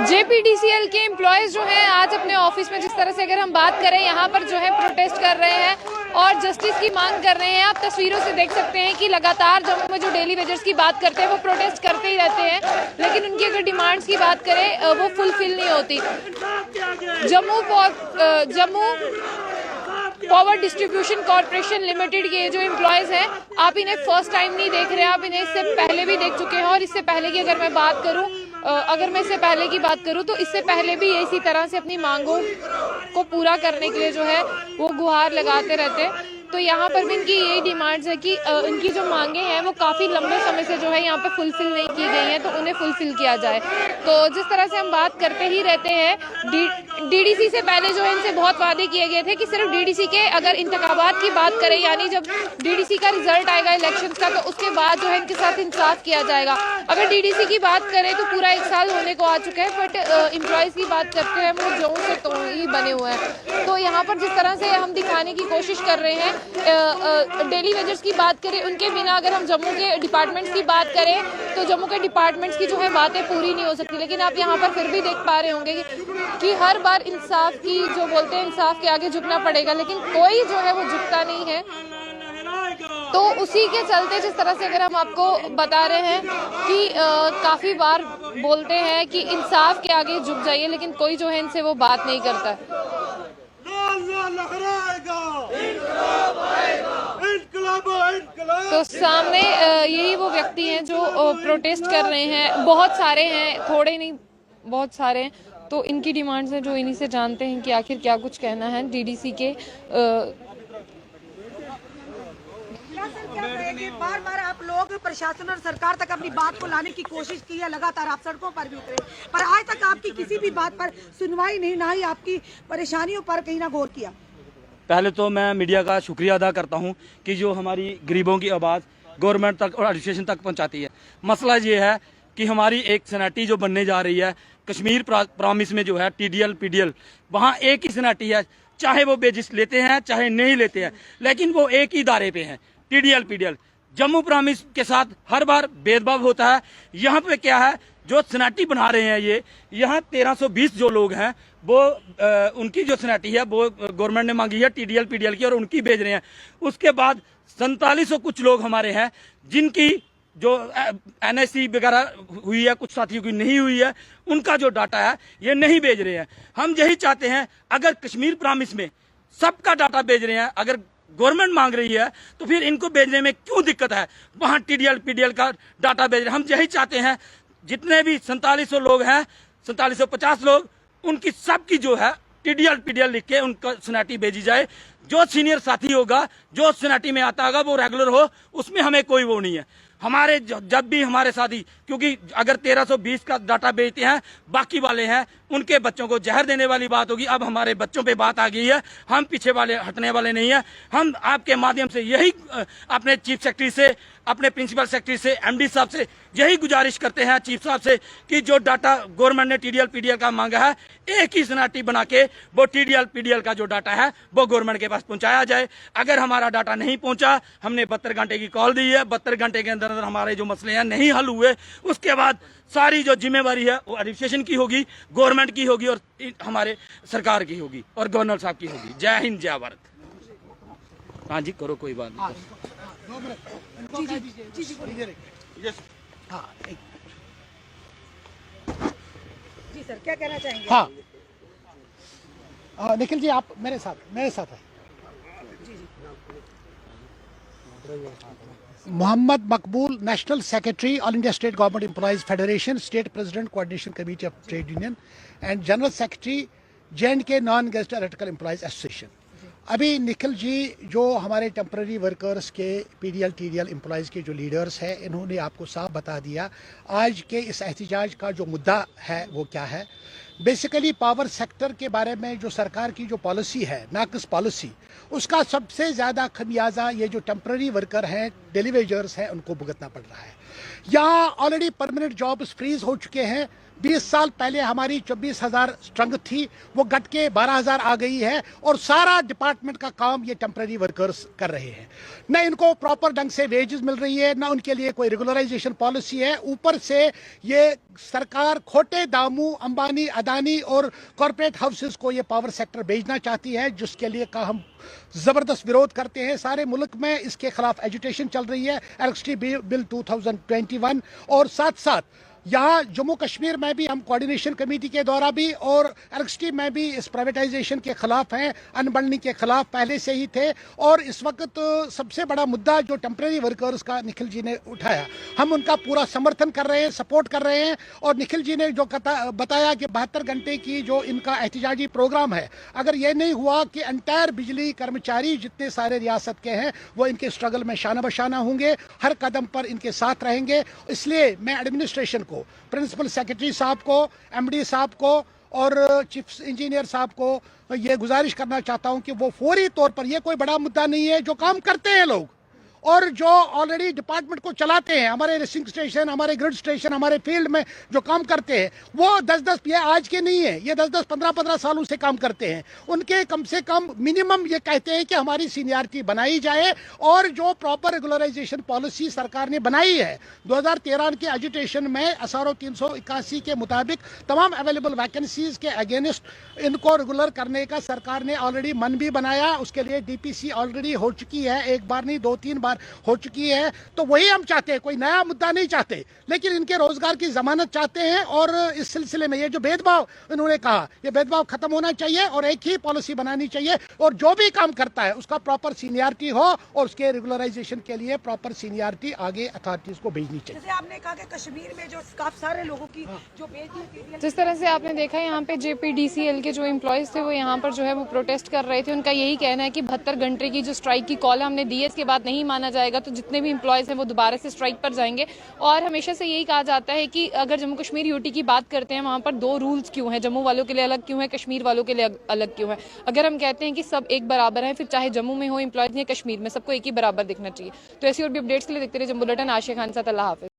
जेपीडीसीएल के एम्प्लॉयज जो हैं आज अपने ऑफिस में, जिस तरह से अगर हम बात करें, यहाँ पर जो है प्रोटेस्ट कर रहे हैं और जस्टिस की मांग कर रहे हैं। आप तस्वीरों से देख सकते हैं कि लगातार जम्मू में जो डेली वेजर्स की बात करते हैं वो प्रोटेस्ट करते ही रहते हैं, लेकिन उनकी अगर डिमांड्स की बात करें वो फुलफिल नहीं होती। Jammu power distribution corporation limited के जो एम्प्लॉयज हैं, आप इन्हें फर्स्ट टाइम नहीं देख रहे हैं, आप इन्हें इससे पहले भी देख चुके हैं। और इससे पहले की अगर मैं बात करूं, इससे पहले की बात करूं तो इससे पहले भी इसी तरह से अपनी मांगों को पूरा करने के लिए जो है वो गुहार लगाते रहते हैं। तो यहाँ पर भी इनकी यही डिमांड्स है कि इनकी जो मांगे हैं वो काफ़ी लंबे समय से जो है यहाँ पे फुलफिल नहीं की गई हैं, तो उन्हें फुलफिल किया जाए। तो जिस तरह से हम बात करते ही रहते हैं, डीडीसी से पहले जो है इनसे बहुत वादे किए गए थे कि सिर्फ डीडीसी के अगर इंतखाबात की बात करें, यानी जब डीडीसी का रिजल्ट आएगा इलेक्शंस का, तो उसके बाद जो है इनके साथ इंसाफ किया जाएगा। अगर डीडीसी की बात करें तो पूरा 1 साल होने को आ चुका है, बट एम्प्लॉयज़ की बात करते हैं वो जों से तो ही बने हुए हैं। तो यहाँ पर जिस तरह से हम दिखाने की कोशिश कर रहे हैं, डेली वेजर्स की बात करें, उनके बिना अगर हम जम्मू के डिपार्टमेंट्स की बात करें तो जम्मू के डिपार्टमेंट्स की जो है बातें पूरी नहीं हो सकती। लेकिन आप यहाँ पर फिर भी देख पा रहे होंगे कि हर बार इंसाफ की जो बोलते हैं, इंसाफ के आगे झुकना पड़ेगा, लेकिन कोई जो है वो झुकता नहीं है। तो उसी के चलते जिस तरह से अगर हम आपको बता रहे हैं कि काफ़ी बार बोलते हैं कि इंसाफ के आगे झुक जाइए, लेकिन कोई जो है इनसे वो बात नहीं करता। तो सामने यही वो व्यक्ति हैं जो प्रोटेस्ट कर रहे हैं। बहुत सारे हैं, थोड़े नहीं बहुत सारे हैं। तो इनकी डिमांड्स हैं जो इन्हीं से जानते हैं कि आखिर क्या कुछ कहना है डीडीसी के। बार बार आप लोग प्रशासन और सरकार तक अपनी बात को लाने की कोशिश की है, लगातार आप सड़कों पर भी उतरे, पर आज तक आपकी किसी भी बात पर सुनवाई नहीं, ना ही आपकी परेशानियों पर कहीं ना गौर किया। पहले तो मैं मीडिया का शुक्रिया अदा करता हूं कि जो हमारी गरीबों की आवाज़ गवर्नमेंट तक और एडमिनिस्ट्रेशन तक पहुंचाती है। मसला ये है कि हमारी एक सैनिटी जो बनने जा रही है कश्मीर प्रॉमिस में, जो है टीडीएल पीडीएल, वहाँ एक ही सैनिटी है, चाहे वो बेजिस लेते हैं चाहे नहीं लेते हैं, लेकिन वो एक ही दायरे पे हैं, टीडीएल पीडीएल। जम्मू प्रॉमिस के साथ हर बार भेदभाव होता है। यहाँ पे क्या है, जो सैनिटी बना रहे हैं ये, यहाँ 1320 जो लोग हैं वो उनकी जो सैनिटी है वो गवर्नमेंट ने मांगी है टीडीएल पीडीएल की, और उनकी भेज रहे हैं। उसके बाद 4700 कुछ लोग हमारे हैं जिनकी जो एनएससी वगैरह हुई है, कुछ साथियों की नहीं हुई है, उनका जो डाटा है ये नहीं भेज रहे हैं। हम यही चाहते हैं, अगर कश्मीर प्रॉमिस में सबका डाटा भेज रहे हैं, अगर गवर्नमेंट मांग रही है तो फिर इनको भेजने में क्यों दिक्कत है, वहां टीडीएल पीडीएल का डाटा भेज रहे हैं। हम यही चाहते हैं, जितने भी 4700 लोग हैं, 4750 लोग, उनकी सबकी जो है टीडीएल पीडीएल लिख के उनका सैनिटी भेजी जाए। जो सीनियर साथी होगा, जो सैनिटी में आता होगा, वो रेगुलर हो, उसमें हमें कोई वो नहीं है। हमारे जब भी हमारे साथी, क्योंकि अगर 1320 का डाटा भेजते हैं, बाकी वाले हैं उनके बच्चों को जहर देने वाली बात होगी। अब हमारे बच्चों पे बात आ गई है, हम पीछे वाले हटने वाले नहीं है। हम आपके माध्यम से यही अपने चीफ सेक्रेटरी से, अपने प्रिंसिपल सेक्रेटरी से, एमडी साहब से यही गुजारिश करते हैं, चीफ साहब से, कि जो डाटा गवर्नमेंट ने टीडीएल पीडीएल का मांगा है, एक ही सैनिटी बना के वो टीडीएल पीडीएल का जो डाटा है वो गवर्नमेंट के पास पहुंचाया जाए। अगर हमारा डाटा नहीं पहुंचा, हमने 72 घंटे की कॉल दी है, 72 घंटे के अंदर हमारे जो मसले हैं नहीं हल हुए, उसके बाद सारी जो जिम्मेवारी है वो एडमिनिस्ट्रेशन की होगी, गवर्नमेंट की होगी, और हमारे सरकार की होगी, और गवर्नर साहब की होगी। जय हिंद, जय भारत। हाँ जी, करो, कोई बात नहीं। जी सर, क्या कहना चाहेंगे? हाँ, निखिल जी आप मेरे साथ हैं। मोहम्मद मकबूल, national secretary, all India state government employees federation, state president, coordination committee of trade union, and general secretary J&K non guest electrical employees association. अभी निखिल जी, जो हमारे टेम्पररी वर्कर्स के पीडीएल टीडीएल एम्प्लॉयज के जो लीडर्स हैं, इन्होंने आपको साफ बता दिया आज के इस एहतजाज का जो मुद्दा है वो क्या है। बेसिकली पावर सेक्टर के बारे में जो सरकार की जो पॉलिसी है, नाकस पॉलिसी, उसका सबसे ज़्यादा खमियाजा ये जो टेम्पररी वर्कर हैं, डेली वेजर्स हैं, उनको भुगतना पड़ रहा है। यहाँ ऑलरेडी परमानेंट जॉब्स फ्रीज हो चुके हैं, 20 साल पहले हमारी 24,000 स्ट्रेंथ थी, वो घट के 12,000 आ गई है और सारा डिपार्टमेंट का काम ये टेम्पररी वर्कर्स कर रहे हैं। न इनको प्रॉपर ढंग से वेजेस मिल रही है, न उनके लिए कोई रेगुलराइजेशन पॉलिसी है। ऊपर से ये सरकार खोटे दामों अंबानी, अदानी और कॉरपोरेट हाउसेस को ये पावर सेक्टर भेजना चाहती है, जिसके लिए का हम जबरदस्त विरोध करते हैं। सारे मुल्क में इसके खिलाफ एजुटेशन चल रही है, इलेक्ट्रिसिटी बिल 2021, और साथ साथ यहाँ जम्मू कश्मीर में भी हम कोऑर्डिनेशन कमेटी के द्वारा भी और इलेक्ट्रिसिटी में भी इस प्राइवेटाइजेशन के खिलाफ हैं, अनबंडलिंग के खिलाफ पहले से ही थे। और इस वक्त सबसे बड़ा मुद्दा जो टेम्परेरी वर्कर्स का निखिल जी ने उठाया, हम उनका पूरा समर्थन कर रहे हैं, सपोर्ट कर रहे हैं। और निखिल जी ने जो बताया कि 72 घंटे की जो इनका एहतिजाजी प्रोग्राम है, अगर ये नहीं हुआ कि एंटायर बिजली कर्मचारी जितने सारे रियासत के हैं वो इनके स्ट्रगल में शाना बशाना होंगे, हर कदम पर इनके साथ रहेंगे। इसलिए मैं एडमिनिस्ट्रेशन को, प्रिंसिपल सेक्रेटरी साहब को, एमडी साहब को और चीफ इंजीनियर साहब को ये गुजारिश करना चाहता हूं कि वो फौरी तौर पर, ये कोई बड़ा मुद्दा नहीं है, जो काम करते हैं लोग और जो ऑलरेडी डिपार्टमेंट को चलाते हैं, हमारे रेसिंग स्टेशन, हमारे ग्रिड स्टेशन, हमारे फील्ड में जो काम करते हैं, वो 10-10, ये आज के नहीं है, ये 10-10, 15-15 सालों से काम करते हैं। उनके कम से कम मिनिमम ये कहते हैं कि हमारी सीनियरिटी बनाई जाए। और जो प्रॉपर रेगुलराइजेशन पॉलिसी सरकार ने बनाई है 2013 के एजुटेशन में SRO 381 के मुताबिक तमाम अवेलेबल वैकेंसीज के अगेंस्ट इनको रेगुलर करने का सरकार ने ऑलरेडी मन भी बनाया। उसके लिए DPC ऑलरेडी हो चुकी है, एक बार नहीं 2-3 बार हो चुकी है। तो वही हम चाहते हैं, कोई नया मुद्दा नहीं चाहते, लेकिन इनके रोजगार की जमानत चाहते हैं। और इस सिलसिले में ये जो भेदभाव इन्होंने कहा, ये भेदभाव खत्म होना चाहिए और एक ही पॉलिसी बनानी चाहिए। और जो भी काम करता है उसका प्रॉपर सीनियरिटी हो और उसके रेगुलराइजेशन के लिए प्रॉपर सीनियरिटी आगे अथॉरिटीज को भेजनी चाहिए। जैसे आपने कहा कि कश्मीर में जो काफी सारे लोगों की जो जिस तरह से आपने देखा यहाँ पे JPDCL के जो एम्प्लॉयज थे वो यहाँ पर जो है वो प्रोटेस्ट कर रहे थे। उनका यही कहना है कि 72 घंटे की जो स्ट्राइक की कॉल हमने दी है, इसके बाद नहीं माना जाएगा तो जितने भी एम्प्लॉयज हैं वो दोबारा से स्ट्राइक पर जाएंगे। और हमेशा से यही कहा जाता है कि अगर जम्मू कश्मीर यूटी की बात करते हैं, वहाँ पर 2 रूल्स क्यों हैं, जम्मू वालों के लिए अलग क्यों है, कश्मीर वालों के लिए अलग क्यों है। अगर हम कहते हैं कि सब एक बराबर हैं, फिर चाहे जम्मू में हो एम्प्लॉयज या कश्मीर में, सबको एक ही बराबर दिखना चाहिए। तो ऐसी और भी अपडेट्स के लिए देखते रहिए जम्मू बुलेटिन। आशिया खान साथ, अल्लाह हाफिज।